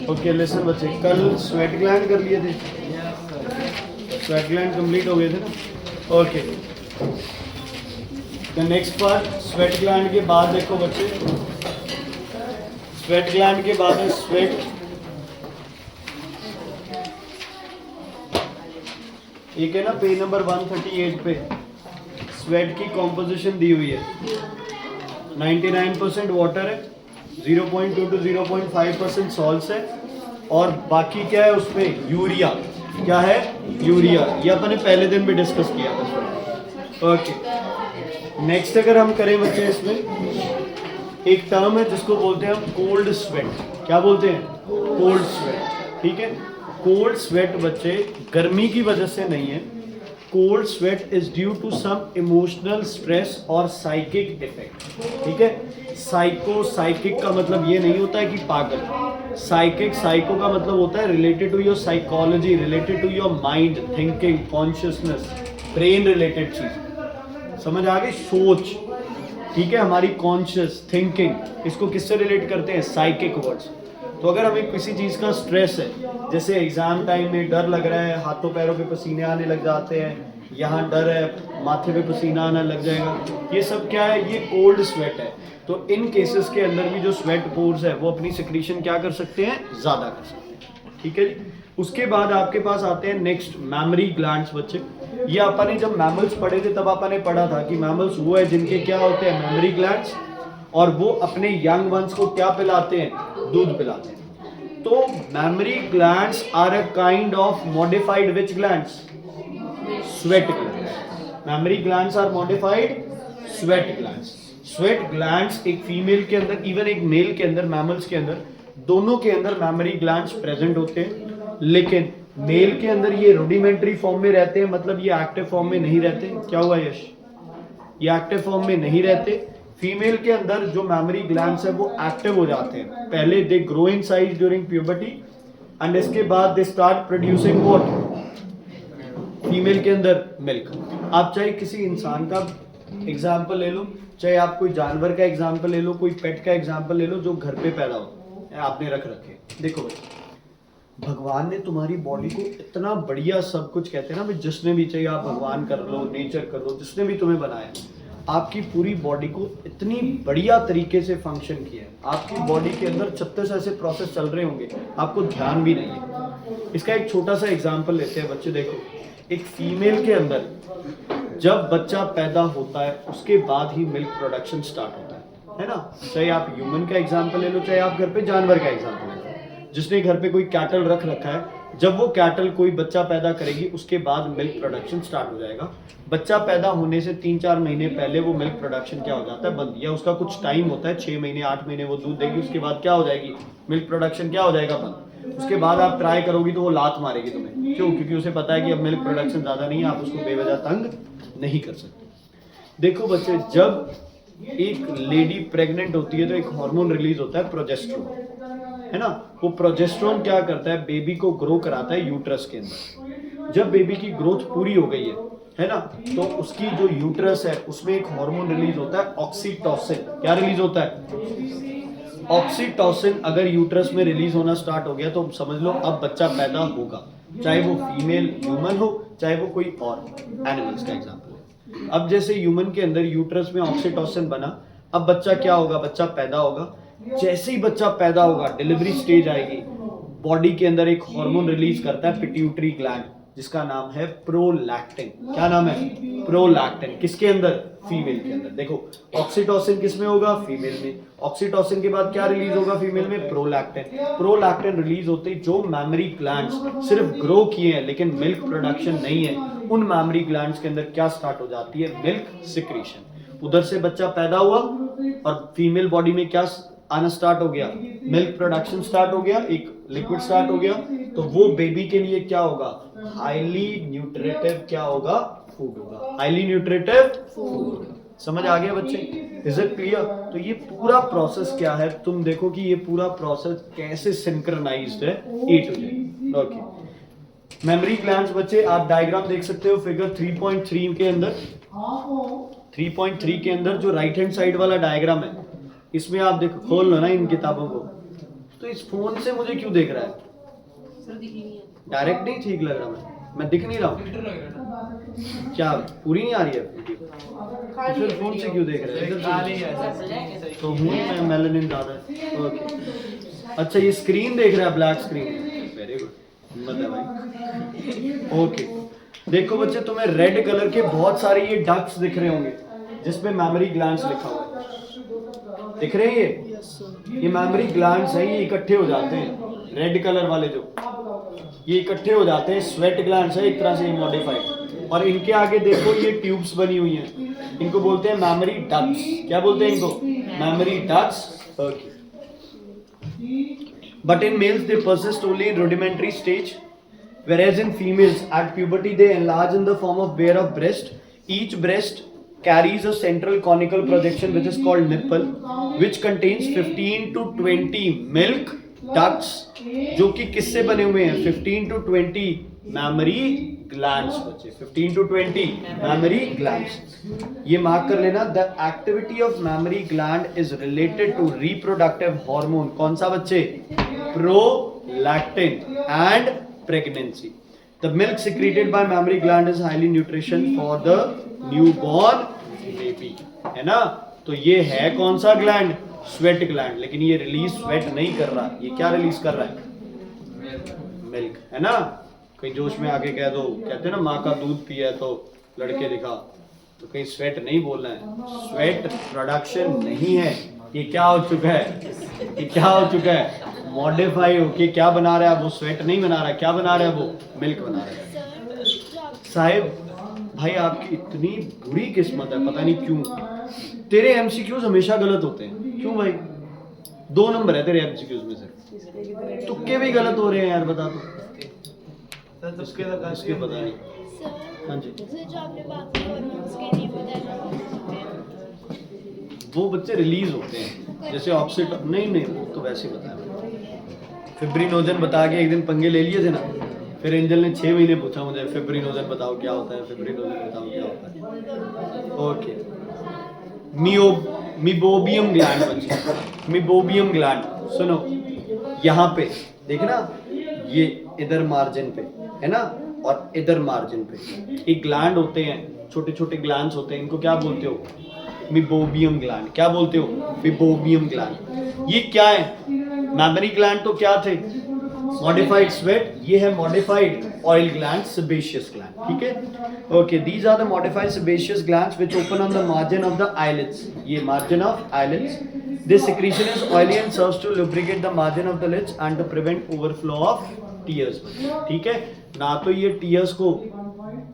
Okay listen बच्चे, कल sweat gland कर लिए थे, स्वेट ग्लैंड कंप्लीट हो गए थे ना। Okay the next part, sweat gland के बाद देखो बच्चे, स्वेट ग्लैंड के बाद है स्वेट। एक है ना पेज नंबर 138 पे स्वेट की कॉम्पोजिशन दी हुई है, 99% वाटर है, 0.2 to 0.5% सॉल्ट्स है, और बाकी क्या है उसमें यूरिया। क्या है? यूरिया। ये अपन ने पहले दिन भी डिस्कस किया था। ओके नेक्स्ट अगर हम करें बच्चे, इसमें एक टर्म है जिसको बोलते हैं हम कोल्ड स्वेट। क्या बोलते हैं? Cold sweat. ठीक है, कोल्ड स्वेट बच्चे गर्मी की वजह से नहीं है, cold sweat is due to some emotional stress और साइकिक इफेक्ट। ठीक है, साइकिक का मतलब ये नहीं होता है कि पागल, साइको का मतलब होता है related to your psychology, related to your mind, thinking, consciousness, brain related चीज। समझ आ गई? सोच। ठीक है, हमारी कॉन्शियस थिंकिंग, इसको किससे रिलेट करते हैं? Psychic words. तो अगर हमें किसी चीज़ का स्ट्रेस है, जैसे एग्जाम टाइम में डर लग रहा है, हाथों पैरों पे पसीने आने लग जाते हैं, यहाँ डर है, माथे पे पसीना आने लग जाएगा, ये सब क्या है? ये कोल्ड स्वेट है। तो इन केसेस के अंदर भी जो स्वेट पोर्स है वो अपनी सिक्रीशन क्या कर सकते हैं? ज़्यादा कर सकते हैं। ठीक है जी। उसके बाद आपके पास आते हैं नेक्स्ट मैमरी ग्लैंड्स बच्चे। ये अपन ने जब मैमल्स पढ़े थे तब अपन ने पढ़ा था कि मैमल्स वो है जिनके क्या होते हैं? मैमरी ग्लैंड्स, और वो अपने यंग वंस को क्या पिलाते हैं? दूध पिलाते हैं। तो mammary glands are a kind of modified which glands? Sweat glands. Mammary glands are modified sweat glands. Sweat glands एक फीमेल के अंदर, इवन एक मेल के अंदर, मैमल्स के अंदर, दोनों के अंदर मैमरी ग्लैंड्स प्रेजेंट होते हैं, लेकिन मेल के अंदर ये रूडिमेंट्री फॉर्म में रहते हैं, मतलब ये एक्टिव फॉर्म में नहीं रहते। क्या हुआ यश? ये एक्टिव फॉर्म में नहीं रहते। फीमेल के अंदर जो मैमरी ग्लैंड्स है वो एक्टिव हो जाते हैं। पहले they grow in size during puberty and इसके बाद they start producing what? Female के अंदर मिल्क। आप चाहे किसी इंसान का एग्जाम्पल ले लो, चाहे आप कोई जानवर का एग्जाम्पल ले लो, कोई पेट का एग्जाम्पल ले लो जो घर पे पैदा हो, आपने रख रखे। देखो भाई, भगवान ने तुम्हारी बॉडी को इतना बढ़िया सब कुछ, कहते हैं ना भाई, जिसने भी, चाहिए आप भगवान कर लो, नेचर कर लो, जिसने भी तुम्हें बनाया, आपकी पूरी बॉडी को इतनी बढ़िया तरीके से फंक्शन किया है। आपकी बॉडी के अंदर 36 ऐसे प्रोसेस चल रहे होंगे, आपको ध्यान भी नहीं है। इसका एक छोटा सा एग्जाम्पल लेते हैं बच्चे। देखो, एक फीमेल के अंदर जब बच्चा पैदा होता है उसके बाद ही मिल्क प्रोडक्शन स्टार्ट होता है ना? चाहे आप ह्यूमन का एग्जाम्पल ले लो, चाहे आप घर पे जानवर का एग्जाम्पल ले लो। जिसने घर पे कोई कैटल रख रखा है, जब वो कैटल कोई बच्चा पैदा करेगी उसके बाद मिल्क प्रोडक्शन स्टार्ट हो जाएगा। बच्चा पैदा होने से 3-4 महीने पहले वो मिल्क प्रोडक्शन क्या हो जाता है? बंद, या उसका कुछ टाइम होता है, 6 महीने 8 महीने वो दूध देगी, उसके बाद क्या हो जाएगी? मिल्क प्रोडक्शन क्या हो जाएगा? बंद। उसके बाद आप ट्राई करोगी तो वो लात मारेगी तुम्हें। क्यों? क्योंकि उसे पता है कि अब मिल्क प्रोडक्शन ज़्यादा नहीं है, आप उसको बेवजह तंग नहीं कर सकते। देखो बच्चे, जब एक लेडी प्रेग्नेंट होती है तो एक हार्मोन रिलीज होता है, प्रोजेस्टेरोन, है ना? वो प्रोजेस्टेरोन क्या करता है? बेबी को ग्रो कराता है यूट्रस के अंदर। जब बेबी की ग्रोथ पूरी हो गई है ना, तो उसकी जो यूट्रस है उसमें एक हार्मोन रिलीज होता है, ऑक्सीटोसिन। क्या रिलीज होता है? ऑक्सीटोसिन। अगर यूट्रस में रिलीज होना स्टार्ट हो गया तो समझ लो अब बच्चा पैदा होगा, चाहे वो फीमेल ह्यूमन हो, चाहे वो कोई और एनिमल्स का एग्जांपल है। अब जैसे ह्यूमन के अंदर यूट्रस में ऑक्सीटोसिन बना, अब बच्चा क्या होगा? बच्चा पैदा होगा। जैसे ही बच्चा पैदा होगा, डिलीवरी स्टेज आएगी, बॉडी के अंदर एक हार्मोन रिलीज करता है पिट्यूटरी ग्लैंड, जिसका नाम है प्रोलैक्टिन। क्या नाम है? प्रोलैक्टिन। किसके अंदर? फीमेल के अंदर। देखो, ऑक्सीटोसिन किस में होगा? फीमेल में। ऑक्सीटोसिन के बाद क्या रिलीज होगा फीमेल में? प्रोलैक्टिन। प्रोलैक्टिन रिलीज होते ही जो मैमरी ग्लैंड्स सिर्फ ग्रो किए हैं लेकिन मिल्क प्रोडक्शन नहीं है, उन मैमरी ग्लैंड्स के अंदर क्या स्टार्ट हो जाती है? Milk secretion. उधर से बच्चा पैदा हुआ और फीमेल बॉडी में क्या आना स्टार्ट हो गया? मिल्क प्रोडक्शन स्टार्ट हो गया, एक लिक्विड स्टार्ट हो गया। तो वो बेबी के लिए क्या होगा? हाईली न्यूट्रिटिव क्या होगा? फूड होगा। Highly nutritive food. समझ आ गया बच्चे? Is it clear? तो ये पूरा प्रोसेस क्या है, तुम देखो कि ये पूरा प्रोसेस कैसे सिंक्रोनाइज्ड है A to Z. Okay, memory glands बच्चे आप डायग्राम देख सकते हो फिगर 3.3 के अंदर। 3.3 के अंदर जो राइट हैंड साइड वाला डायग्राम है, इसमें आप देखो, खोल लो ना इन किताबों को। तो इस फोन से मुझे क्यों देख रहा है? डायरेक्ट नहीं ठीक लग रहा, मैं दिख नहीं रहा हूँ क्या? पूरी नहीं आ रही है वीडियो? तो फिर फोन से क्यों देख रहे हैं? तो हूँ मैं, मेलानिन ज्यादा है। ओके, अच्छा ये स्क्रीन देख रहा है, ब्लैक स्क्रीन। वेरी गुड, हिम्मत है भाई। ओके, देखो बच्चे, तुम्हें रेड कलर के बहुत सारे ये डक्ट्स दिख रहे होंगे जिसपे मेमोरी ग्लैंड्स लिखा हुआ है। दिख रहे हैं ये मेमोरी ग्लैंड्स हैं, ये इकट्ठे हो जाते हैं। रेड कलर वाले जो ये इकट्ठे हो जाते हैं, स्वेट ग्लैंड्स है एक तरह से मॉडिफाइड। और इनके आगे देखो ये ट्यूब्स बनी हुई हैं, इनको बोलते हैं मेमोरी डक्ट्स। क्या बोलते हैं इनको? Memory ducts. Okay, but in males they persist only in rudimentary stage, whereas in females at puberty they enlarge in the form of pair of breast. Each breast carries a central conical projection which is called nipple, which contains 15 to 20 milk ducts, जो कि किससे बने हुए हैं? 15 to 20 mammary glands बच्चे, 15 to 20 mammary glands। ये mark कर लेना। The activity of mammary gland is related to reproductive hormone। कौन सा बच्चे? Prolactin and pregnancy। The milk secreted by mammary gland is highly nutrition for the newborn baby, है ना? तो ये है कौन सा ग्लैंड? Sweat gland. लेकिन ये रिलीज स्वेट नहीं कर रहा, ये क्या रिलीज कर रहा है? मिल्क, है ना? कहीं जोश में आके कह दो, कहते हैं ना माँ का दूध पिया तो लड़के दिखा, तो कहीं स्वेट नहीं बोलना है। स्वेट प्रोडक्शन नहीं है, ये क्या हो चुका है? ये क्या हो चुका है? मॉडिफाई होके क्या बना रहा है वो? स्वेट नहीं बना रहा है, क्या बना रहा है वो? मिल्क बना रहा है। साहिब भाई आपकी इतनी बुरी किस्मत है, पता नहीं क्यों तेरे एमसीक्यूज हमेशा गलत होते हैं। क्यों भाई? 2 नंबर है तेरे एमसीक्यूज में से, तुक्के भी गलत हो रहे हैं यार, बता तो। उसके पता नहीं। हाँ जी, वो बच्चे रिलीज होते हैं जैसे ऑक्सीट, नहीं वो तो वैसे ही बताया। फिब्रिनोजन बता के एक दिन पंगे ले लिए थे ना, फिर एंजल ने 6 महीने पूछा मुझे फिब्रिनोजन बताओ क्या होता है, फिब्रिनोजन बताओ क्या होता है। ओके, मीबोबियम ग्लैंड बच्चे, मीबोबियम ग्लैंड सुनो, यहाँ पे देखना, ये इधर मार्जिन पे है ना, और इधर मार्जिन पे एक ग्लैंड होते हैं, छोटे छोटे ग्लैंड्स होते हैं, इनको क्या बोलते हो? Meibomian gland. क्या बोलते हो? Meibomian gland. ये क्या है? मेमोरी ग्लैंड तो क्या थे? Modified sweat. ये है modified oil gland, sebaceous gland. ठीक है, okay, these are the modified sebaceous glands which open on the margin of the eyelids. ये margin of eyelids, this secretion is oily and serves to lubricate the margin of the lids and to prevent overflow of tears। ठीक है ना, तो ये tears को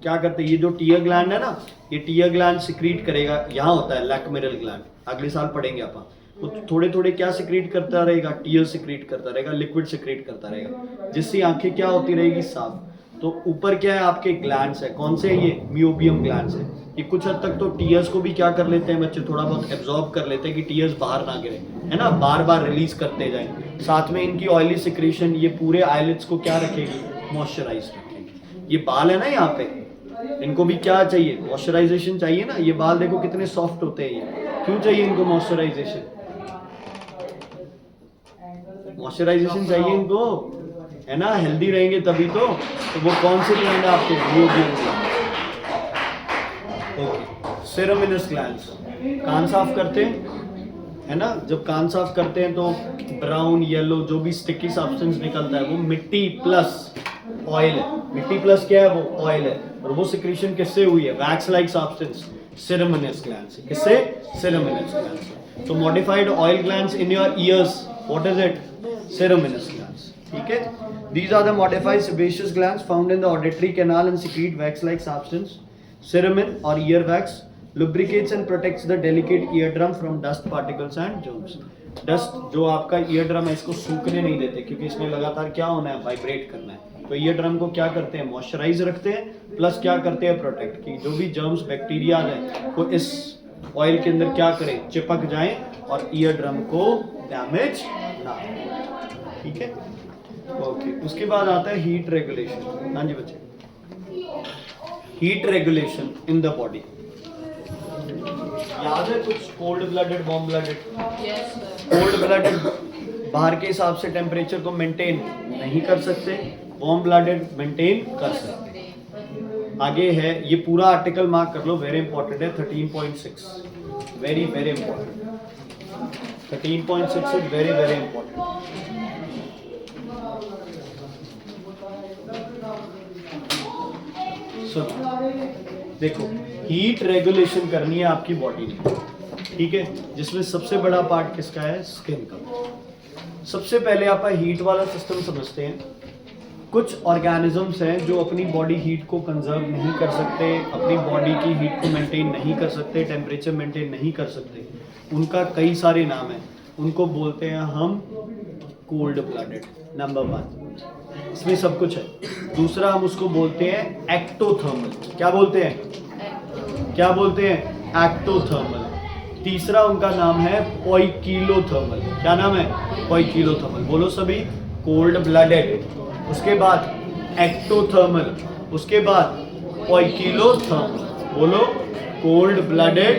क्या करते हैं? ये जो टीयर ग्लैंड है ना, ये टीयर ग्लैंड सिक्रीट करेगा, यहाँ होता है लैक्रिमल ग्लैंड, अगले साल पढ़ेंगे अपन। वो थोड़े थोड़े क्या सिक्रीट करता रहेगा? टीयर सिक्रीट करता रहेगा, लिक्विड सिक्रीट करता रहेगा, जिससे आंखें क्या होती रहेगी? साफ। तो ऊपर क्या है आपके? ग्लैंड्स है। कौन से? ये मियोबियम ग्लैंड्स है। ये कुछ हद तक तो टीयर्स को भी क्या कर लेते हैं बच्चे? थोड़ा बहुत एब्जॉर्ब कर लेते हैं कि टीयर्स बाहर ना गिरे, है ना, बार बार रिलीज करते जाएं। साथ में इनकी ऑयली सिक्रीशन ये पूरे आईलिड्स को क्या रखेगी? मॉइस्चराइज रखेगी। ये बाल है ना यहाँ पे, इनको भी क्या चाहिए? मॉइस्चराइजेशन चाहिए ना। ये बाल देखो कितने सॉफ्ट होते हैं, ये क्यों चाहिए इनको मॉइस्चराइजेशन? मॉइस्चराइजेशन चाहिए इनको, है ना, हेल्दी रहेंगे तभी तो वो कौन से ग्लैंड है आपके? मियोबियम ग्लैंड। ओके, सेरेमिनस ग्लैंड्स कान साफ करते हैं, है ना, जब कान साफ करते हैं तो ब्राउन येलो जो भी स्टिकी सब्सटेंस निकलता है वो मिट्टी प्लस ऑयल है। मिट्टी प्लस क्या है? वो ऑयल है। और वो सिक्रीशन किससे हुई है? Wax like substance, ceruminous gland से। किससे? सेरेमिनस ग्लैंड से। तो modified oil glands in your ears, what is it? Ceruminous glands. ठीक है, these are the modified sebaceous glands found in the auditory canal and secrete wax like substance. Cerumen or ear wax lubricates and protects the delicate eardrum from dust particles and germs. Dust जो आपका ear drum है इसको सूखने नहीं देते, क्योंकि इसमें लगातार क्या होना है? वाइब्रेट करना है। तो ईयर ड्रम को क्या करते हैं? मॉइस्चराइज रखते हैं, प्लस क्या करते हैं? प्रोटेक्ट, कि जो भी जर्म्स बैक्टीरिया है वो इस ऑयल के अंदर क्या करें? चिपक जाएं और ईयर ड्रम को डैमेज ना। ठीक है, ओके, उसके बाद आता है हीट रेगुलेशन। हाँ जी बच्चे, heat regulation in the body. याद है कुछ cold blooded warm blooded? Yes, sir. Cold blooded बाहर के हिसाब से टेम्परेचर को मेंटेन नहीं कर सकते, वार्म ब्लडेड मेंटेन कर सकते। आगे है, ये पूरा आर्टिकल मार्क कर लो, वेरी इंपॉर्टेंट है 13.6, very very important. 13.6 is very very important. सुनो, देखो हीट रेगुलेशन करनी है आपकी बॉडी ने, ठीक है, जिसमें सबसे बड़ा पार्ट किसका है? स्किन का। सबसे पहले आप हीट वाला सिस्टम समझते हैं। कुछ ऑर्गेनिजम्स हैं जो अपनी बॉडी हीट को कंजर्व नहीं कर सकते, अपनी बॉडी की हीट को मेंटेन नहीं कर सकते, टेम्परेचर मेंटेन नहीं कर सकते। उनका कई सारे नाम हैं, उनको बोलते हैं हम कोल्ड ब्लडेड, नंबर 1, इसमें सब कुछ है। दूसरा हम उसको बोलते हैं एक्टोथर्मल। क्या बोलते हैं? क्या बोलते हैं? एक्टोथर्मल। तीसरा उनका नाम है पोइकिलोथर्मल। क्या नाम है? पोइकिलोथर्मल। बोलो सभी, कोल्ड ब्लडेड, उसके बाद एक्टोथर्मल, उसके बाद पोइकिलोथर्मल। बोलो, कोल्ड ब्लडेड,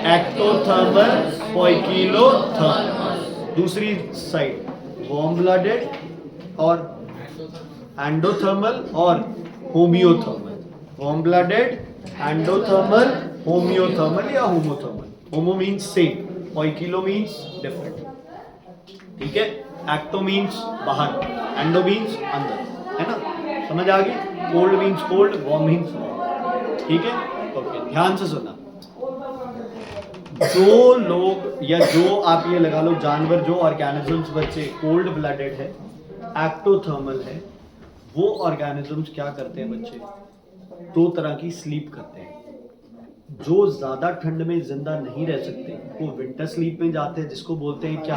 एक्टोथर्मल, पोइकिलोथर्मल। दूसरी साइड वार्म ब्लडेड और एंडोथर्मल और homeothermal. Warm blooded, endothermal, homeothermal या homothermal. Homo means same, poikilo means different, ठीक है। एक्टो मीन्स बाहर, एंडो मीन्स अंदर, है ना? समझ आ गई? Cold means cold, warm means warm, ठीक है। ओके, ध्यान से सुनना। जो लोग या जो आप ये लगा लो जानवर, जो ऑर्गेनिजम्स बच्चे कोल्ड ब्लडेड है, एक्टोथर्मल है, वो ऑर्गेनिजम्स क्या करते हैं बच्चे? 2 तरह की स्लीप करते हैं। जो ज्यादा ठंड में जिंदा नहीं रह सकते वो विंटर स्लीप में जाते हैं, जिसको बोलते हैं क्या?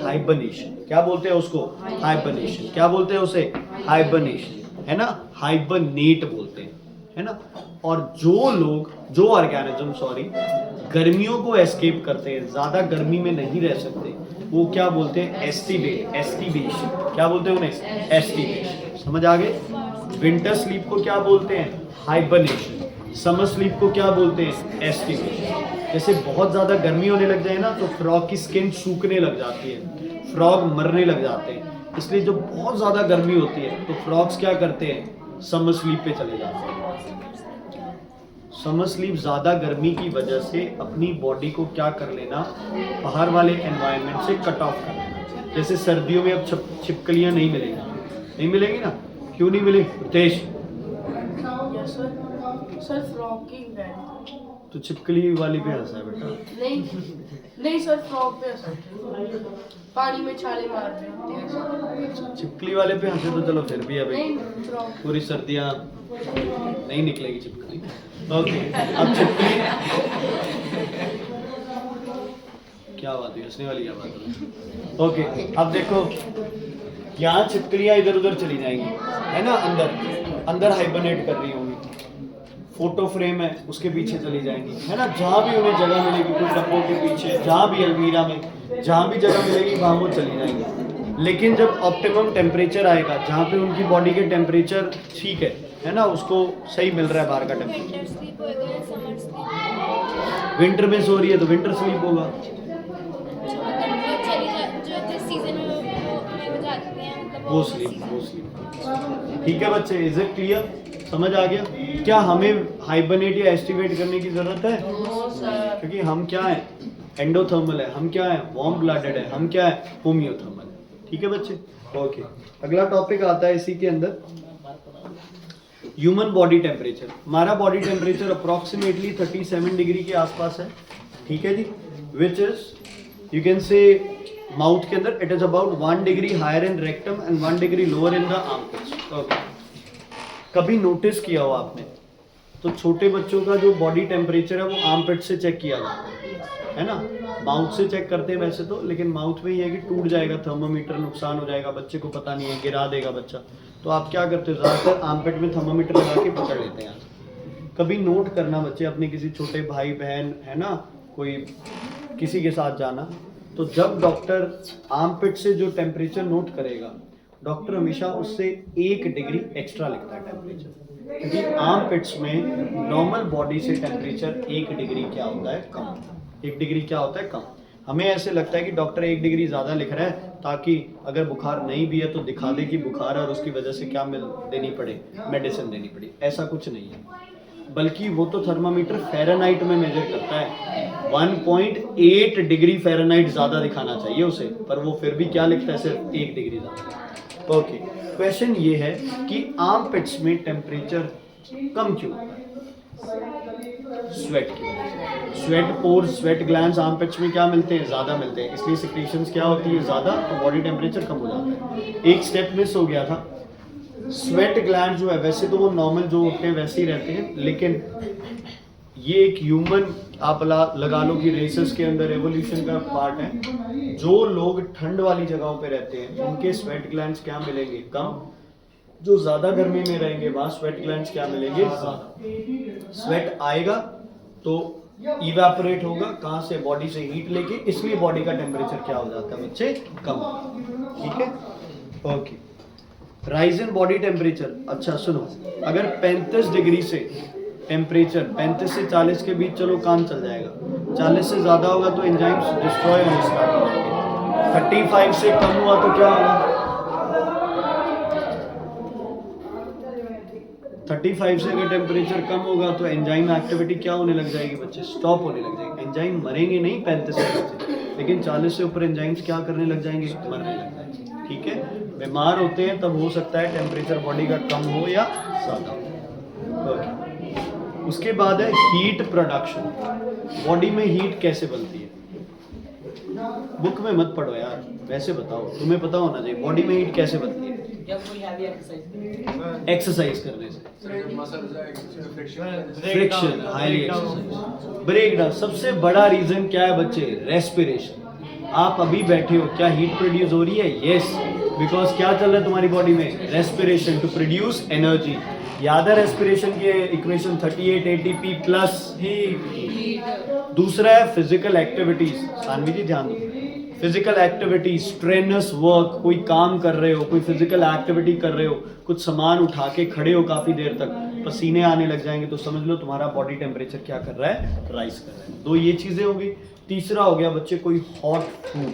हाइबरनेशन। क्या बोलते हैं उसको? हाइबरनेशन। क्या बोलते हैं उसे? हाइबरनेशन, है ना? हाइबरनेट बोलते हैं, है ना? और जो ऑर्गेनिज्म गर्मियों को एस्केप करते हैं, ज्यादा गर्मी में नहीं रह सकते, वो क्या बोलते हैं? एस्टिवेशन। क्या बोलते हैं उन्हें? एस्टिवेशन। समझ आ गए? विंटर स्लीप को क्या बोलते हैं? हाइबरनेशन। समर स्लीप को क्या बोलते हैं? एस्टिवेशन। जैसे बहुत ज्यादा गर्मी होने लग जाए ना तो फ्रॉग की स्किन सूखने लग जाती है, फ्रॉग मरने लग जाते हैं। इसलिए जब बहुत ज्यादा गर्मी होती है तो फ्रॉग्स क्या करते हैं? समर स्लीप पे चले जाते हैं। समर स्लीप ज्यादा गर्मी की वजह से अपनी बॉडी को क्या कर लेना? बाहर वाले एनवायरनमेंट से कट ऑफ कर लेना। जैसे सर्दियों में अब छिपकलियां नहीं मिलेंगी ना? क्यों नहीं मिलेगी तेज? सर फ्रॉगिंग है तो छिपकली वाली पे हंसा है बेटा? नहीं सर, फ्रॉग पे हंसा, पानी में छाले मारते हैं। छिपकली वाले पे हंसे तो चलो फिर भी है भाई, नहीं, फ्रॉग। पूरी सर्दियां नहीं निकलेगी छिपकली। ओके, अब छिपकली क्या बात है, हंसने वाली क्या बात है? ओके, अब देखो यहाँ छिपकलियां इधर उधर चली जाएंगी, है ना? अंदर हाइबरनेट कर रही होंगी। फोटो फ्रेम है उसके पीछे चली जाएंगी, है ना? जहाँ भी उन्हें जगह मिलेगी, कोई डब्बों के पीछे, जहाँ भी अलमीरा में, जहाँ भी जगह मिलेगी वहाँ वो चली जाएंगी। लेकिन जब ऑप्टिमम टेम्परेचर आएगा, जहाँ पे उनकी बॉडी के टेम्परेचर ठीक है ना, उसको सही मिल रहा है बाहर का टेम्परेचर। विंटर में सो रही है तो विंटर स्लीप होगा। वो स्लीप, ठीक है बच्चे, इज इट क्लियर? समझ आ गया? क्या हमें हाइबरनेट या एस्टिवेट करने की जरूरत है? क्योंकि हम क्या है? एंडोथर्मल है। हम क्या है? वार्म ब्लडेड है। हम क्या है? होमियोथर्मल है। ठीक है बच्चे? ओके, अगला टॉपिक आता है इसी के अंदर, ह्यूमन बॉडी टेम्परेचर। हमारा बॉडी टेम्परेचर अप्रोक्सीमेटली 37 डिग्री के आसपास है, ठीक है जी, which is you can say mouth के अंदर it is about 1 degree higher in rectum and 1 degree lower in the armpits. कभी नोटिस किया हो आपने तो छोटे बच्चों का जो बॉडी टेम्परेचर है वो आर्मपिट से चेक किया जाता है ना? माउथ से चेक करते हैं वैसे तो, लेकिन माउथ में ये है कि टूट जाएगा थर्मोमीटर, नुकसान हो जाएगा, बच्चे को पता नहीं है, गिरा देगा बच्चा। तो आप क्या करते हो? ज़्यादातर आर्मपिट में थर्मोमीटर लगा के पकड़ लेते हैं। कभी नोट करना बच्चे, अपने किसी छोटे भाई बहन, है ना, कोई किसी के साथ जाना, तो जब डॉक्टर आर्मपिट से जो टेम्परेचर नोट करेगा, डॉक्टर हमेशा उससे 1 डिग्री एक्स्ट्रा लिखता है टेम्परेचर। क्योंकि आर्म पिट्स में नॉर्मल बॉडी से टेम्परेचर 1 डिग्री क्या होता है कम, 1 डिग्री क्या होता है कम। हमें ऐसे लगता है कि डॉक्टर 1 डिग्री ज़्यादा लिख रहा है ताकि अगर बुखार नहीं भी है तो दिखा दे कि बुखार है और उसकी वजह से क्या देनी पड़े, मेडिसिन देनी पड़े। ऐसा कुछ नहीं है, बल्कि वो तो थर्मामीटर फ़ारेनहाइट में मेजर करता है। 1.8 डिग्री फ़ारेनहाइट ज़्यादा दिखाना चाहिए उसे, पर वो फिर भी क्या लिखता है, सिर्फ 1 डिग्री ज़्यादा। ओके, क्वेश्चन ये है कि आर्म पिट्स में टेम्परेचर कम क्यों होता है? स्वेट की वजह से। Sweat pores, sweat glands armpits में क्या मिलते हैं, ज़्यादा मिलते हैं, इसलिए सिक्रीशंस क्या होती है ज़्यादा, तो बॉडी टेम्परेचर कम हो जाता है। एक स्टेप मिस हो गया था, स्वेट ग्लैंड जो है वैसे तो वो नॉर्मल जो होते हैं वैसे ही रहते हैं, लेकिन ये एक ह्यूमन आप लगा लो कि रेसेस के अंदर एवोल्यूशन का पार्ट है। जो लोग ठंड वाली जगहों पे रहते हैं उनके स्वेट ग्लैंड्स क्या मिलेंगे, कम। जो ज़्यादा गर्मी में रहेंगे वहाँ स्वेट ग्लैंड्स क्या मिलेंगे, ज़्यादा। स्वेट आएगा तो इवेपोरेट होगा, कहाँ से, बॉडी से हीट लेके, इसलिए बॉडी का टेम्परेचर क्या हो जाता है बच्चे, कम। ठीक है, okay. Rise in body temperature, अच्छा सुनो, अगर 35 डिग्री से टेम्परेचर 35 से 40 के बीच चलो काम चल जाएगा, 40 से ज़्यादा होगा तो एंजाइम्स डिस्ट्रॉय होने स्टार्ट हो जाएंगे, 35 से कम हुआ तो क्या होगा, 35 से अगर टेम्परेचर कम होगा तो एंजाइम एक्टिविटी क्या होने लग जाएगी बच्चे, स्टॉप होने लग जाएगी। एंजाइम मरेंगे नहीं 35 से, लेकिन 40 से ऊपर एंजाइम्स क्या करने लग जाएंगे, मरने लग जाएंगे। ठीक है, बीमार होते हैं तब हो सकता है टेम्परेचर बॉडी का कम हो या ज़्यादा हो। उसके बाद है हीट प्रोडक्शन। बॉडी में हीट कैसे बनती है, बुक में मत पढ़ो यार, वैसे बताओ, तुम्हें पता होना चाहिए बॉडी में हीट कैसे बनती है। जब कोई हैवी एक्सरसाइज करने से, friction, highly exercise, break down. सबसे बड़ा रीजन क्या है बच्चे, रेस्पिरेशन। आप अभी बैठे हो, क्या हीट प्रोड्यूस हो रही है, यस, बिकॉज क्या चल रहा है तुम्हारी बॉडी में, रेस्पिरेशन टू प्रोड्यूस एनर्जी। याद है रेस्पिरेशन की इक्वेशन 38 ATP प्लस हीट। दूसरा है फिजिकल एक्टिविटीज, सानवी जी ध्यान दो, फिजिकल एक्टिविटी, स्ट्रेनस वर्क, कोई काम कर रहे हो, कोई फिजिकल एक्टिविटी कर रहे हो, कुछ सामान उठा के खड़े हो काफी देर तक, पसीने आने लग जाएंगे तो समझ लो तुम्हारा बॉडी टेम्परेचर क्या कर रहा है, राइज कर रहा है। दो ये चीजें होंगी। तीसरा हो गया बच्चे कोई हॉट फूड,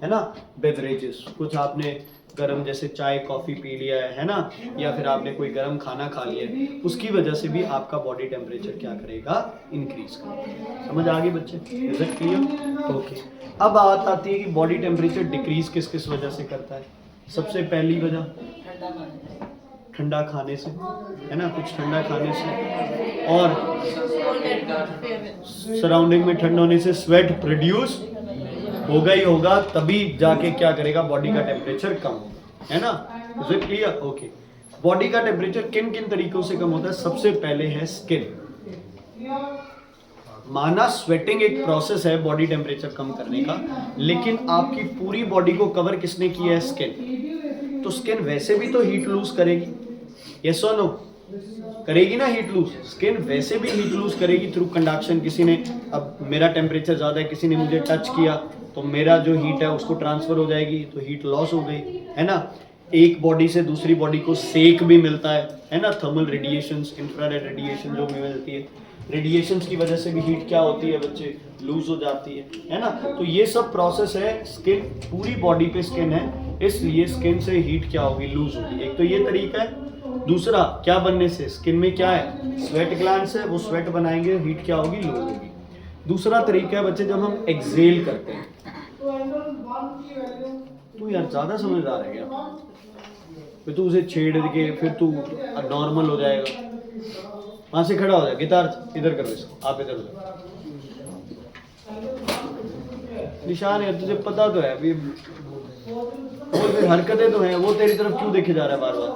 है ना, बेवरेजेस, कुछ आपने गरम जैसे चाय कॉफी पी लिया है ना, या फिर आपने कोई गरम खाना खा लिया है, उसकी वजह से भी आपका बॉडी टेम्परेचर क्या करेगा, इंक्रीज करेगा। समझ आ गई बच्चे, इज इट क्लियर? ओके, अब बात आती है कि बॉडी टेम्परेचर डिक्रीज किस किस वजह से करता है। सबसे पहली वजह ठंडा खाने से, है ना, कुछ ठंडा खाने से, और सराउंडिंग में ठंड होने से स्वेट प्रोड्यूस होगा ही होगा, तभी जाके क्या करेगा, बॉडी का टेम्परेचर कम होगा, है ना, is it clear? Okay, body का टेम्परेचर किन किन तरीकों से कम होता है। सबसे पहले है स्किन। माना स्वेटिंग एक प्रोसेस है बॉडी टेम्परेचर कम करने का, लेकिन आपकी पूरी बॉडी को कवर किसने किया है, स्किन। तो स्किन वैसे भी तो हीट लूज करेगी, यस और नो, करेगी ना हीट लूज। स्किन वैसे भी हीट लूज करेगी थ्रू कंडक्शन। किसी ने, अब मेरा टेम्परेचर ज़्यादा है, किसी ने मुझे टच किया तो मेरा जो हीट है उसको ट्रांसफर हो जाएगी, तो हीट लॉस हो गई, है ना। एक बॉडी से दूसरी बॉडी को सेक भी मिलता है ना, थर्मल रेडिएशंस, इंफ्रारेड रेडिएशन जो भी मिलती है, रेडिएशंस की वजह से भी हीट क्या होती है बच्चे, लूज हो जाती है ना। तो ये सब प्रोसेस है, स्किन, पूरी बॉडी पे स्किन है, इसलिए स्किन से हीट क्या होगी, लूज होगी। एक तो ये तरीका है। दूसरा क्या बनने से, स्किन में क्या है, स्वेट ग्लैंड्स है, वो स्वेट बनाएंगे, हीट क्या होगी, लूज होगी। दूसरा तरीका है बच्चे, जब हम एक्सेल करते हैं, तो यार ज्यादा समझदार है क्या, फिर तू उसे छेड़ के फिर तू नॉर्मल हो जाएगा। वहां से खड़ा हो जाए, गिटार इधर करो इसको, आप इधर हो जाओ, निशान है, तुझे पता तो है अभी, और फिर हरकतें तो हैं, वो तेरी तरफ क्यों देखे जा रहा है बार बार।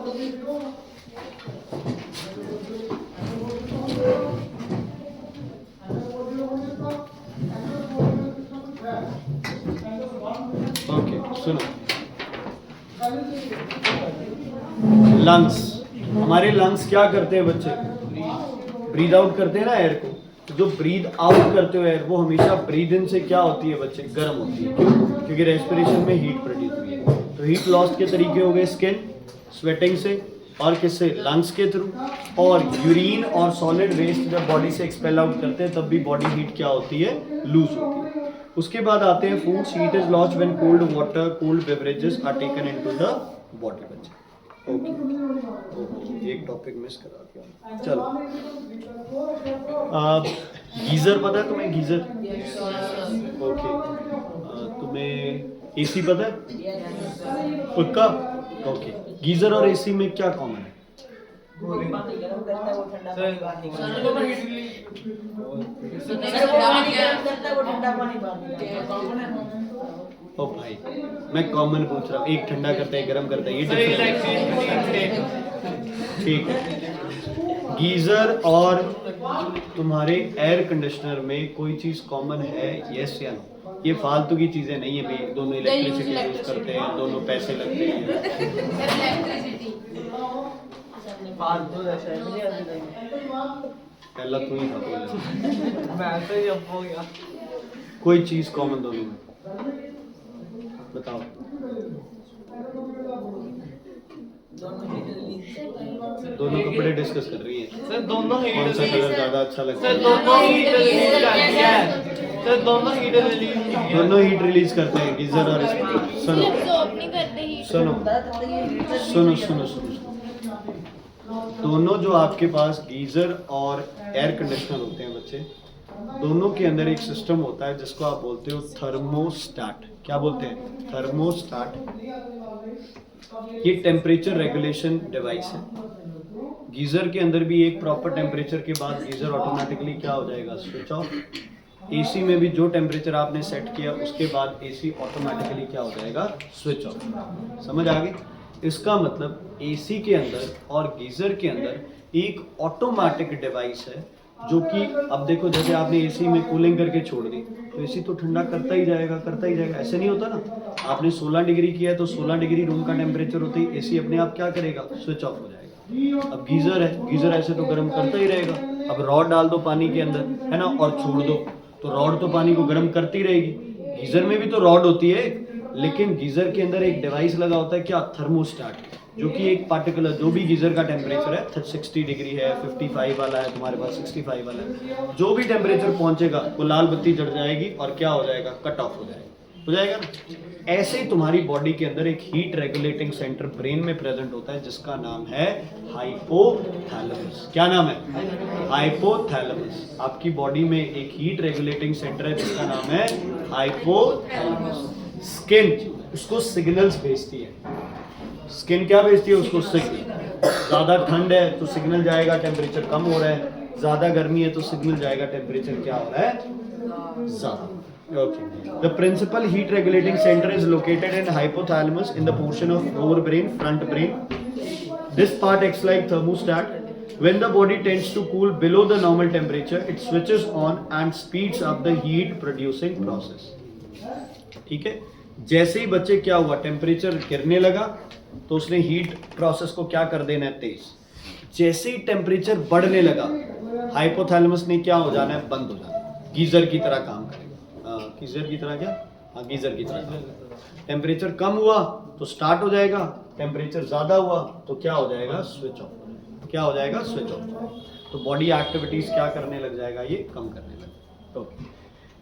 ओके, सुनो, लंग्स, हमारे लंग्स क्या करते हैं बच्चे, ब्रीद आउट करते हैं ना एयर को। तो जो ब्रीद आउट करते हो एयर, वो हमेशा ब्रीद इन से क्या होती है बच्चे, गर्म होती है। क्यों? क्योंकि रेस्पिरेशन में हीट प्रोड्यूस हुई है। तो हीट लॉस के तरीके हो गए, स्किन, स्वेटिंग से, और किससे, लंग्स के थ्रू, और यूरिन और सॉलिड वेस्ट जब बॉडी से एक्सपेल आउट करते हैं तब भी बॉडी हीट क्या होती है, लूज होती है। उसके बाद आते हैं foods, heat is lost when cold water, cold beverages are taken into the body. बच्चे ओके, एक टॉपिक मिस करा दिया। चलो, गीजर पता है तुम्हें, गीजर? ओके, तुम्हें एसी पता है पक्का? ओके, गीजर और एसी में क्या कॉमन है? ओ भाई, मैं कॉमन पूछ रहा हूँ, एक ठंडा करता है, गर्म करता है, ये ठीक है। गीजर और तुम्हारे एयर कंडीशनर में कोई चीज कॉमन है, यस या नो? ये फालतू की चीजें नहीं है भाई, दोनों इलेक्ट्रिसिटी यूज करते हैं, दोनों पैसे लगते हैं। पहला तू ही था बोले। कोई चीज कॉमन दोनों में बताओ। दोनों कपड़े डिस्कस कर रही है सर, दोनों कौन सा कलर ज्यादा अच्छा लगता है? दोनों हीट रिलीज करते हैं, गीजर और सुनो सुनो सुनो सुनो सुनो, दोनों जो आपके पास गीजर और एयर कंडीशनर होते हैं बच्चे, दोनों के अंदर एक सिस्टम होता है जिसको आप बोलते हो थर्मोस्टेट। क्या बोलते हैं? थर्मोस्टेट। ये टेम्परेचर रेगुलेशन डिवाइस है। गीजर के अंदर भी एक प्रॉपर टेम्परेचर के बाद गीजर ऑटोमेटिकली क्या हो जाएगा, स्विच ऑफ। एसी में भी जो टेम्परेचर आपने सेट किया उसके बाद एसी ऑटोमेटिकली क्या हो जाएगा, स्विच ऑफ। समझ आ गई? इसका मतलब एसी के अंदर और गीजर के अंदर एक ऑटोमेटिक डिवाइस है जो कि, अब देखो जैसे आपने एसी में कूलिंग करके छोड़ दी तो एसी तो ठंडा करता ही जाएगा, करता ही जाएगा, ऐसे नहीं होता ना। आपने 16 डिग्री किया है तो 16 डिग्री रूम का टेम्परेचर होते ही एसी अपने आप क्या करेगा, स्विच ऑफ हो जाएगा। अब गीजर है, गीजर ऐसे तो गर्म करता ही रहेगा। अब रॉड डाल दो पानी के अंदर, है ना, और छोड़ दो तो रॉड तो पानी को गर्म करती रहेगी। गीजर में भी तो रॉड होती है, लेकिन गीजर के अंदर एक डिवाइस लगा होता है, क्या, थर्मोस्टेट, जो कि एक पार्टिकुलर, जो भी गीजर का टेम्परेचर है 60 डिग्री है, 55 वाला है, तुम्हारे पास 65 वाला है, जो भी टेम्परेचर पहुंचेगा वो लाल बत्ती जल जाएगी और क्या हो जाएगा, कट ऑफ हो जाएगा ना। ऐसे ही तुम्हारी बॉडी के अंदर एक हीट रेगुलेटिंग सेंटर ब्रेन में प्रेजेंट होता है जिसका नाम है हाइपोथैलेमस। क्या नाम है? हाइपोथैलेमस। आपकी बॉडी में एक हीट रेगुलेटिंग सेंटर है जिसका नाम है हाइपोथैलेमस। स्किन उसको सिग्नल्स भेजती है। स्किन क्या भेजती है उसको? सिग्नल। ज्यादा ठंड है तो सिग्नल जाएगा टेम्परेचर कम हो रहा है, ज्यादा गर्मी है तो सिग्नल जाएगा टेम्परेचर क्या हो रहा है, ज्यादा। Okay. The principal heat regulating center is located in hypothalamus in the portion of forebrain, front brain. This part acts like thermostat. When the body tends to cool below the normal temperature, it switches on and speeds up the heat producing process. ठीक है? जैसे ही बच्चे क्या हुआ, temperature गिरने लगा तो उसने हीट प्रोसेस को क्या कर देना है, तेज। जैसे ही टेम्परेचर बढ़ने लगा, हाइपोथैलेमस ने क्या हो जाना है, बंद हो जाना है, गीजर की तरह काम करेगा। गीजर की तरह क्या? हाँ, गीजर की तरह। टेम्परेचर कम हुआ तो स्टार्ट हो जाएगा, टेम्परेचर ज्यादा हुआ तो क्या हो जाएगा, स्विच ऑफ। क्या हो जाएगा, स्विच ऑफ। तो बॉडी एक्टिविटीज क्या करने लग जाएगा, ये कम करने लग। ओके,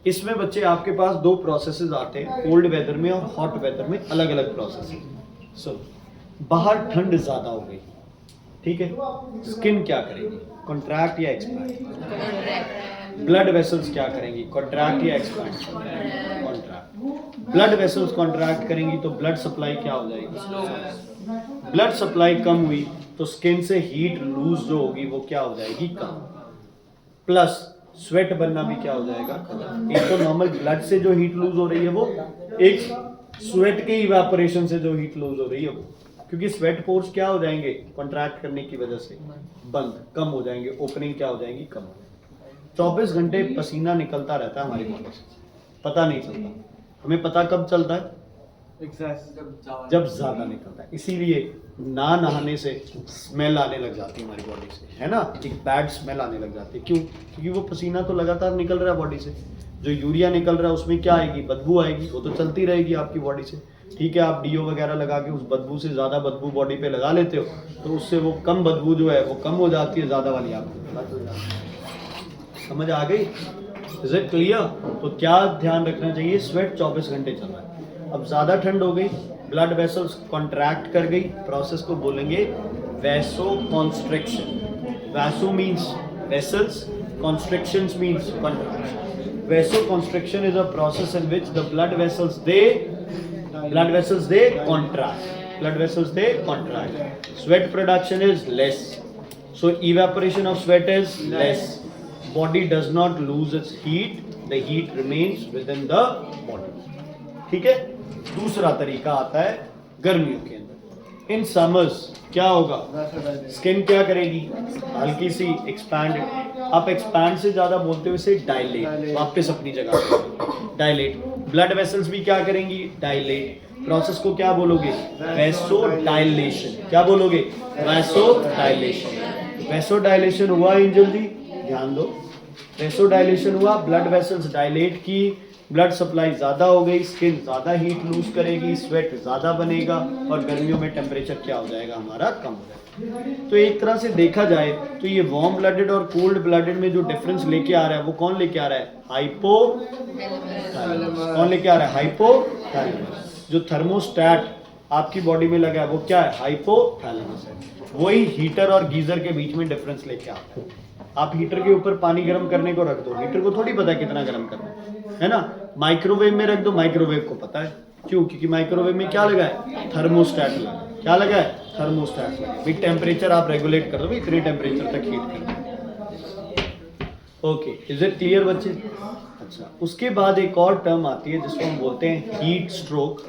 इसमें बच्चे आपके पास दो प्रोसेसेस आते हैं, कोल्ड वेदर में और हॉट वेदर में अलग अलग प्रोसेस। सो बाहर ठंड ज्यादा हो गई, ठीक है, स्किन क्या करेगी, कॉन्ट्रैक्ट या एक्सपैंड? ब्लड वेसल्स क्या करेंगी, कॉन्ट्रैक्ट या expand? Contract. Blood vessels contract करेंगी तो ब्लड सप्लाई क्या हो जाएगी, ब्लड सप्लाई कम हुई तो स्किन से हीट लूज जो होगी वो क्या हो जाएगी, कम। प्लस स्वेट बनना भी क्या हो जाएगा, कम। एक तो नॉर्मल ब्लड से जो हीट लूज हो रही है वो, एक स्वेट के इवेपोरेशन से जो हीट लूज हो रही है वो, क्योंकि स्वेट पोर्स क्या हो जाएंगे, कॉन्ट्रैक्ट करने की वजह से बंद, कम हो जाएंगे, ओपनिंग क्या हो जाएगी, कम हो जाएगी। 24 घंटे पसीना निकलता रहता है हमारी बॉडी से, पता नहीं चलता। हमें पता कब चलता है, जब ज्यादा निकलता है। इसीलिए ना नहाने से स्मेल आने लग जाती है हमारी बॉडी से, है ना, एक बैड स्मेल आने लग जाती है। क्यों? क्योंकि वो पसीना तो लगातार निकल रहा है बॉडी से। जो यूरिया निकल रहा है उसमें क्या आएगी, बदबू आएगी, वो तो चलती रहेगी आपकी बॉडी से, ठीक है, आप डीओ वगैरह लगा के उस बदबू से ज़्यादा बदबू बॉडी पे लगा लेते हो तो उससे वो कम बदबू जो है वो कम हो जाती है, ज़्यादा वाली आपको पता चल जाती है। समझ आ गई? Is it clear? तो क्या ध्यान रखना चाहिए, स्वेट 24 घंटे चल रहा है। अब ज़्यादा ठंड हो गई, ब्लड वेसल्स कॉन्ट्रैक्ट कर गई, प्रोसेस को बोलेंगे vasoconstriction. Vaso means vessels, constrictions means contraction. Vasoconstriction is a process in which the blood vessels they contract. Blood vessels they contract. Sweat production is less, so evaporation of sweat is less. Body does not lose its heat, the heat remains within the body. ठीक है? दूसरा तरीका आता है गर्मियों के अंदर। In summers क्या होगा, स्किन क्या करेगी, हल्की सी एक्सपैंड, आप एक्सपैंड से ज्यादा बोलते हो इसे डायलेट, वापस अपनी जगह डायलेट। ब्लड वेसल्स भी क्या करेंगी, डायलेट। प्रोसेस को क्या बोलोगे, वैसो डायलेशन। क्या बोलोगे, वैसो डायलेशन। वैसो डायलेशन हुआ एंजल जी, ध्यान दो, वैसो डायलेशन हुआ, ब्लड वेसल्स डायलेट की, ब्लड सप्लाई ज़्यादा हो गई, स्किन ज़्यादा हीट लूज करेगी, स्वेट ज़्यादा बनेगा और गर्मियों में टेम्परेचर क्या हो जाएगा हमारा, कम हो जाएगा। तो एक तरह से देखा जाए तो ये वार्म ब्लडेड और कोल्ड ब्लडेड में जो डिफरेंस लेके आ रहा है वो कौन लेके आ रहा है, हाइपोथैलेमस। कौन लेके आ रहा है, हाइपोथैलेमस। जो थर्मोस्टैट आपकी बॉडी में लगा है वो क्या है, हाइपोथैलेमस है। वही हीटर और गीजर के बीच में डिफरेंस लेके आता है। आप हीटर के ऊपर पानी गर्म करने को रख दो, हीटर को थोड़ी पता है कितना गर्म करना है ना। माइक्रोवेव में रख दो, माइक्रोवेव को पता है, क्यों, क्योंकि माइक्रोवेव में क्या लगा है, थर्मोस्टैट लगा है। क्या लगा है, थर्मोस्टैट लगा है। टेम्परेचर आप रेगुलेट कर दो, इतने टेम्परेचर तक हीट कर दो। ओके, इज इट क्लियर बच्चे? अच्छा, उसके बाद एक और टर्म आती है जिसको हम बोलते हैं हीट स्ट्रोक।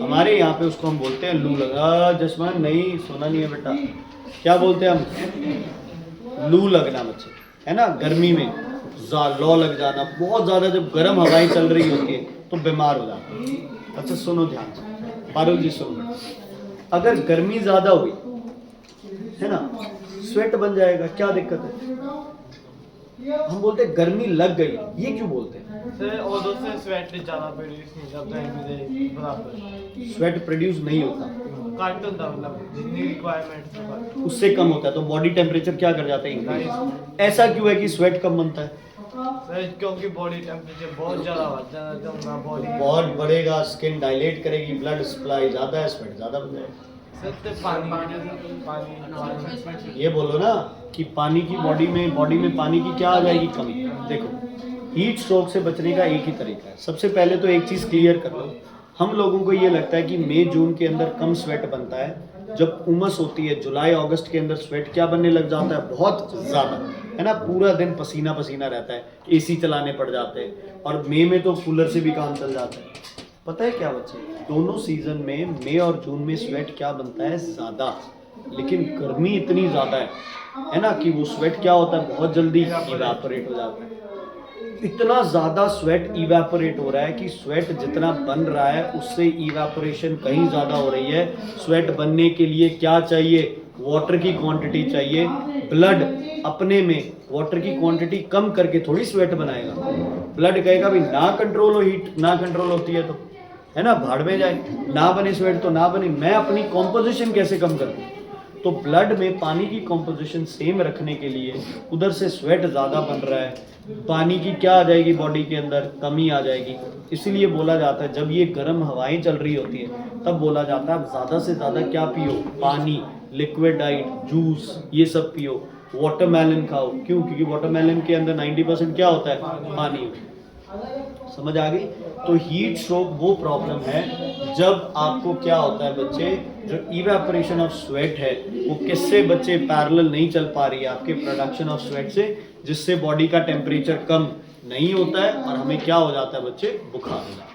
हमारे यहाँ पे उसको हम बोलते हैं लू लगा। जसमान नहीं सुना नहीं है बेटा, क्या बोलते हैं हम, लू लगना बच्चे, है ना। गर्मी में लॉ लग जाना, बहुत ज़्यादा जब गर्म हवाएं चल रही होती है तो बीमार हो जाता है। अच्छा सुनो ध्यान से, पारुल जी सुनो, अगर गर्मी ज़्यादा हुई है ना, स्वेट बन जाएगा, क्या दिक्कत है। हम बोलते हैं गर्मी लग गई, ये क्यों बोलते हैं, स्वेट प्रोड्यूस नहीं होता, उससे कम होता है, तो बॉडी टेम्परेचर क्या कर जाता है, इंक्रीज। ऐसा क्यों है कि स्वेट कम बनता है, क्योंकि बॉडी टेम्परेचर बहुत ज़्यादा बढ़ बॉडी बहुत बढ़ेगा, स्किन डायलेट करेगी, ब्लड सप्लाई ज़्यादा है, स्वेट ज़्यादा बन जाएगा। पानी ये बोलो ना कि पानी की बॉडी में पानी की क्या आ जाएगी, कमी। देखो, हीट स्ट्रोक से बचने का एक ही तरीका है। सबसे पहले तो एक चीज़ क्लियर कर लो, हम लोगों को ये लगता है कि मई जून के अंदर कम स्वेट बनता है, जब उमस होती है जुलाई अगस्त के अंदर स्वेट क्या बनने लग जाता है, बहुत ज़्यादा, है ना। पूरा दिन पसीना पसीना रहता है, एसी चलाने पड़ जाते हैं, और मई में तो कूलर से भी काम चल जाता है। पता है क्या बच्चे, दोनों सीजन में मई और जून में स्वेट क्या बनता है, ज़्यादा, लेकिन गर्मी इतनी ज़्यादा है ना, कि वो स्वेट क्या होता है, बहुत जल्दी इवेपोरेट हो जाता है। इतना ज़्यादा स्वेट इवेपोरेट हो रहा है कि स्वेट जितना बन रहा है उससे इवेपोरेशन कहीं ज़्यादा हो रही है। स्वेट बनने के लिए क्या चाहिए, वाटर की क्वांटिटी चाहिए। ब्लड अपने में वाटर की क्वांटिटी कम करके थोड़ी स्वेट बनाएगा। ब्लड कहेगा भाई ना कंट्रोल हो, हीट ना कंट्रोल होती है तो, है ना, भाड़ में जाए, ना बने स्वेट तो ना बने, मैं अपनी कॉम्पोजिशन कैसे कम कर दूँ। तो ब्लड में पानी की कॉम्पोजिशन सेम रखने के लिए उधर से स्वेट ज़्यादा बन रहा है, पानी की क्या आ जाएगी बॉडी के अंदर, कमी आ जाएगी। इसीलिए बोला जाता है जब ये गर्म हवाएं चल रही होती है तब बोला जाता है ज़्यादा से ज़्यादा क्या पियो, पानी, लिक्विड डाइट, जूस, ये सब पियो, वाटरमेलन खाओ। क्यों, क्योंकि वाटरमेलन के अंदर 90% क्या होता है, पानी। समझ आ गई। तो हीट स्ट्रोक वो प्रॉब्लम है जब आपको क्या होता है बच्चे, जो इवेपोरेशन ऑफ स्वेट है वो किससे बच्चे पैरेलल नहीं चल पा रही है, आपके प्रोडक्शन ऑफ स्वेट से, जिससे बॉडी का टेम्परेचर कम नहीं होता है और हमें क्या हो जाता है बच्चे, बुखार हो जाता है।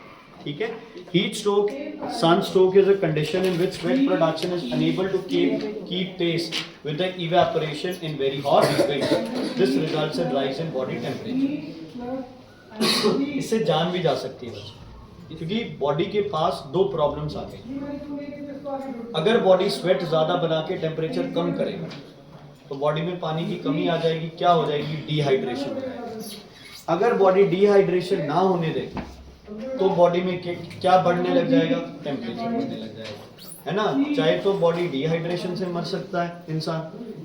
ठीक है। Heat stroke, sun stroke is a condition in which sweat production is unable to keep pace with the evaporation in very hot liquid. This results in rise in body temperature. इससे जान भी जा सकती है बच्चे, क्योंकि बॉडी के पास दो प्रॉब्लम्स आते हैं। अगर बॉडी स्वेट ज़्यादा बना के टेम्परेचर कम करेगा तो बॉडी में पानी की कमी आ जाएगी, क्या हो जाएगी, डिहाइड्रेशन हो जाएगी। अगर बॉडी डिहाइड्रेशन ना होने दे तो बॉडी में क्या बढ़ने लग जाएगा, टेम्परेचर बढ़ने लग जाएगा, है ना। चाहे तो बॉडी डिहाइड्रेशन से मर सकता है इंसान,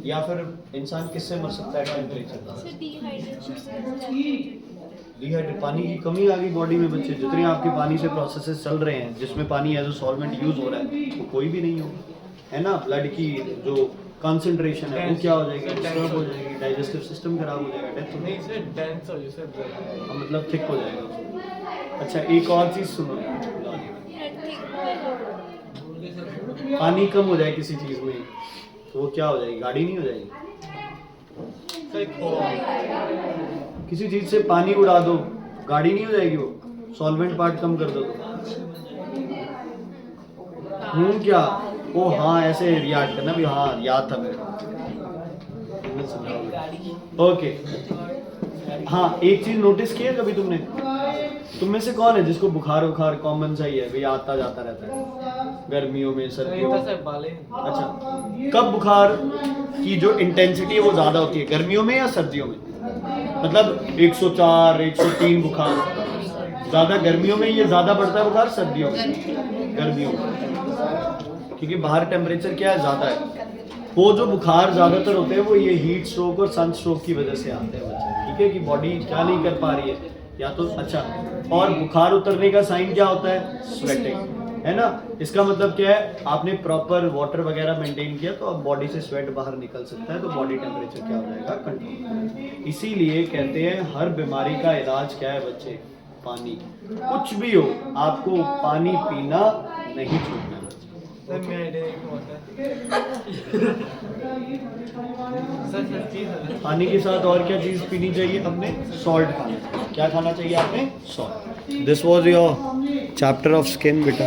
या फिर इंसान किससे मर सकता है, टेम्परेचर। डिहाइड्रेट, पानी की कमी आ गई बॉडी में बच्चे, जितने आपके पानी से प्रोसेसेस चल रहे हैं जिसमें पानी एज अ सॉल्वेंट यूज हो रहा है वो कोई भी नहीं होगा, है ना। ब्लड की जो कंसंट्रेशन है वो क्या हो जाएगी, डिस्टर्ब हो जाएगी, डाइजेस्टिव सिस्टम खराब हो जाएगा, डेथ हो नहीं सर डेंस हो जैसे जाएगी, मतलब थिक हो जाएगा। अच्छा एक और चीज सुनो, पानी कम हो जाए किसी चीज में तो वो क्या हो जाएगी, गाड़ी नहीं हो जाएगी। किसी चीज से पानी उड़ा दो गाड़ी नहीं हो जाएगी, वो सॉल्वेंट पार्ट कम कर दो तो क्या, ओ हाँ ऐसे रिएक्ट करना भी, हाँ याद था मेरे को। ओके हाँ, एक चीज नोटिस की है कभी तुमने, तुम में से कौन है जिसको बुखार बुखार कॉमन सा ही है भाई, आता जाता रहता है गर्मियों में सर्दियों में। अच्छा कब बुखार की जो इंटेंसिटी है वो ज्यादा होती है, गर्मियों में या सर्दियों में, मतलब 104 103 बुखार ज्यादा गर्मियों में, ये ज्यादा बढ़ता है बुखार सर्दियों में, गर्मियों में, क्योंकि बाहर टेम्परेचर क्या है ज्यादा है। वो जो बुखार ज्यादातर होते हैं वो ये हीट स्ट्रोक और सन स्ट्रोक की वजह से आते हैं बच्चे, ठीक है, कि बॉडी क्या नहीं कर पा रही है या तो। अच्छा और बुखार उतरने का साइन क्या होता है, स्वेटिंग, है ना। इसका मतलब क्या है, आपने प्रॉपर वाटर वगैरह मेंटेन किया तो अब बॉडी से स्वेट बाहर निकल सकता है, तो बॉडी टेम्परेचर क्या हो जाएगा, कंट्रोल। इसीलिए कहते हैं हर बीमारी का इलाज क्या है बच्चे, पानी। कुछ भी हो आपको पानी पीना नहीं छूटना। पानी के साथ और क्या चीज पीनी चाहिए, अपने सॉल्ट खाना, क्या खाना चाहिए आपने, salt. This was your chapter of skin बेटा।